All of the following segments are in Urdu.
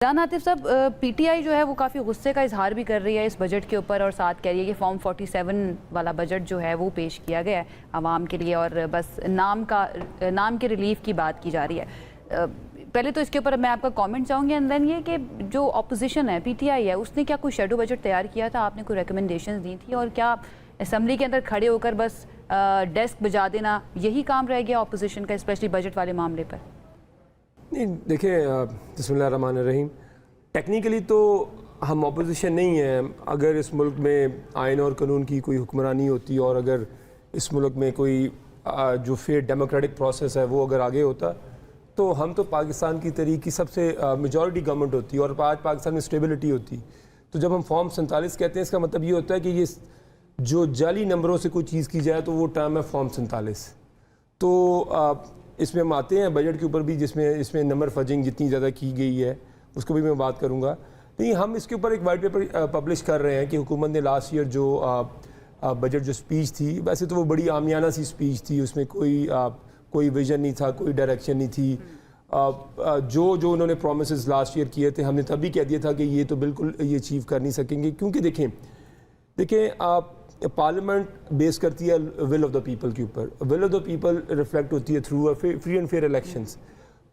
ران عاطف صاحب، پی ٹی آئی جو ہے وہ کافی غصے کا اظہار بھی کر رہی ہے اس بجٹ کے اوپر، اور ساتھ کہہ رہی ہے کہ فارم 47 والا بجٹ جو ہے وہ پیش کیا گیا ہے عوام کے لیے، اور بس نام کے ریلیف کی بات کی جا رہی ہے۔ پہلے تو اس کے اوپر میں آپ کا کامنٹ چاہوں گی، اینڈ دین یہ کہ جو اپوزیشن ہے، پی ٹی آئی ہے، اس نے کیا کوئی شیڈو بجٹ تیار کیا تھا؟ آپ نے کوئی ریکمنڈیشنز دی تھی؟ اور کیا اسمبلی کے اندر کھڑے ہو کر بس ڈیسک بجا دینا یہی کام رہ گیا اپوزیشن کا، اسپیشلی بجٹ والے معاملے پر؟ نہیں دیکھیں، بسم اللہ الرحمن الرحیم، ٹیکنیکلی تو ہم اپوزیشن نہیں ہیں۔ اگر اس ملک میں آئین اور قانون کی کوئی حکمرانی ہوتی اور اگر اس ملک میں کوئی جو فیئر ڈیموکریٹک پروسیس ہے وہ اگر آگے ہوتا تو ہم تو پاکستان کی تحریک کی سب سے میجورٹی گورنمنٹ ہوتی اور آج پاکستان میں اسٹیبلٹی ہوتی۔ تو جب ہم فارم 47 کہتے ہیں، اس کا مطلب یہ ہوتا ہے کہ یہ جو جعلی نمبروں سے کوئی چیز کی جائے تو وہ ٹرم ہے فارم 47۔ تو اس میں ہم آتے ہیں بجٹ کے اوپر بھی، جس میں نمبر فجنگ جتنی زیادہ کی گئی ہے اس کو بھی میں بات کروں گا۔ نہیں، ہم اس کے اوپر ایک وائٹ پیپر پبلش کر رہے ہیں کہ حکومت نے لاسٹ ایئر جو بجٹ جو سپیچ تھی، ویسے تو وہ بڑی عامیانہ سی سپیچ تھی، اس میں کوئی ویژن نہیں تھا، کوئی ڈائریکشن نہیں تھی۔ جو انہوں نے پرومسز لاسٹ ایئر کیے تھے، ہم نے تب بھی کہہ دیا تھا کہ یہ تو بالکل یہ اچیو کر نہیں سکیں گے، کیونکہ دیکھیں پارلیمنٹ بیس کرتی ہے ول آف دا پیپل کے اوپر۔ Will of the people reflect ہوتی ہے through free and fair elections.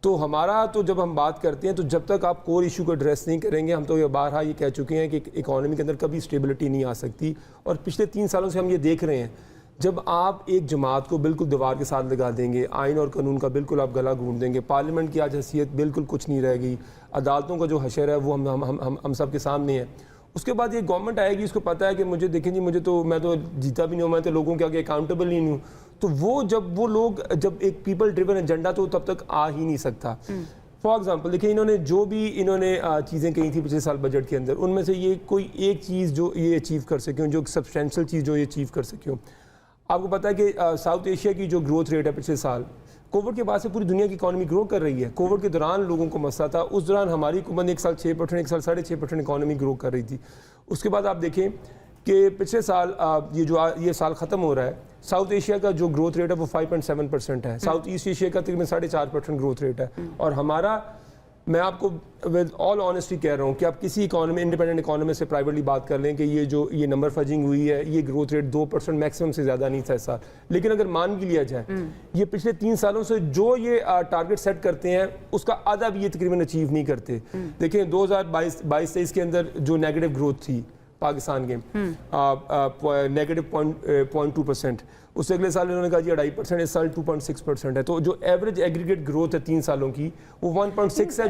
تو ہمارا تو جب ہم بات کرتے ہیں تو جب تک آپ کور ایشو کو ایڈریس نہیں کریں گے، ہم تو یہ بارہا یہ کہہ چکے ہیں کہ اکانومی کے اندر کبھی اسٹیبلٹی نہیں آ سکتی۔ اور پچھلے 3 سالوں سے ہم یہ دیکھ رہے ہیں، جب آپ ایک جماعت کو بالکل دیوار کے ساتھ لگا دیں گے، آئین اور قانون کا بالکل آپ گلا گھونٹ دیں گے، پارلیمنٹ کی آج حیثیت بالکل کچھ نہیں رہ گئی، عدالتوں کا جو حشر ہے وہ ہم سب کے سامنے ہے۔ اس کے بعد یہ گورنمنٹ آئے گی، اس کو پتہ ہے کہ مجھے دیکھیں جی، میں تو جیتا بھی نہیں ہوں، میں تو لوگوں کے آگے اکاؤنٹیبل نہیں ہوں۔ تو وہ لوگ جب ایک پیپل ڈریون ایجنڈا تو تب تک آ ہی نہیں سکتا۔ فار ایگزامپل دیکھیں، انہوں نے چیزیں کہی تھیں پچھلے سال بجٹ کے اندر، ان میں سے یہ کوئی ایک چیز جو یہ اچیو کر سکے ہوں، جو سبسٹینشل چیز جو یہ اچیو کر سکے ہوں۔ آپ کو پتہ ہے کہ ساؤتھ ایشیا کی جو گروتھ ریٹ ہے پچھلے سال، کووڈ کے بعد سے پوری دنیا کی اکانومی گرو کر رہی ہے۔ کووڈ کے دوران لوگوں کو مسئلہ تھا، اس دوران ہماری حکومت نے ایک سال 6%، ایک سال 6.5% اکانومی گرو کر رہی تھی۔ اس کے بعد آپ دیکھیں کہ پچھلے سال یہ سال ختم ہو رہا ہے، ساؤتھ ایشیا کا جو گروتھ ریٹ ہے وہ 5.7% ہے، ساؤتھ ایسٹ ایشیا کا تقریباً 4.5% گروتھ ریٹ ہے۔ اور ہمارا، میں آپ کو ود آل آنیسٹی کہہ رہا ہوں کہ آپ کسی اکانومی انڈیپینڈنٹ اکانومی سے پرائیویٹلی بات کر لیں کہ یہ نمبر فجنگ ہوئی ہے، یہ گروتھ ریٹ 2% میکسیمم سے زیادہ نہیں تھا اس سال۔ لیکن اگر مان بھی لیا جائے، یہ پچھلے 3 سالوں سے جو یہ ٹارگٹ سیٹ کرتے ہیں اس کا آدھا بھی یہ تقریباً اچیو نہیں کرتے۔ دیکھیں 2022-23 کے اندر جو نیگیٹو گروتھ تھی پاکستان کے، نیگیٹو 0.2%، اس سے اگلے سال انہوں نے کہا جی 2.5%، اس سال 2.6% ہے۔ تو جو ایوریج ایگریگیٹ گروتھ ہے 3 سالوں کی وہ 1.6 ہے۔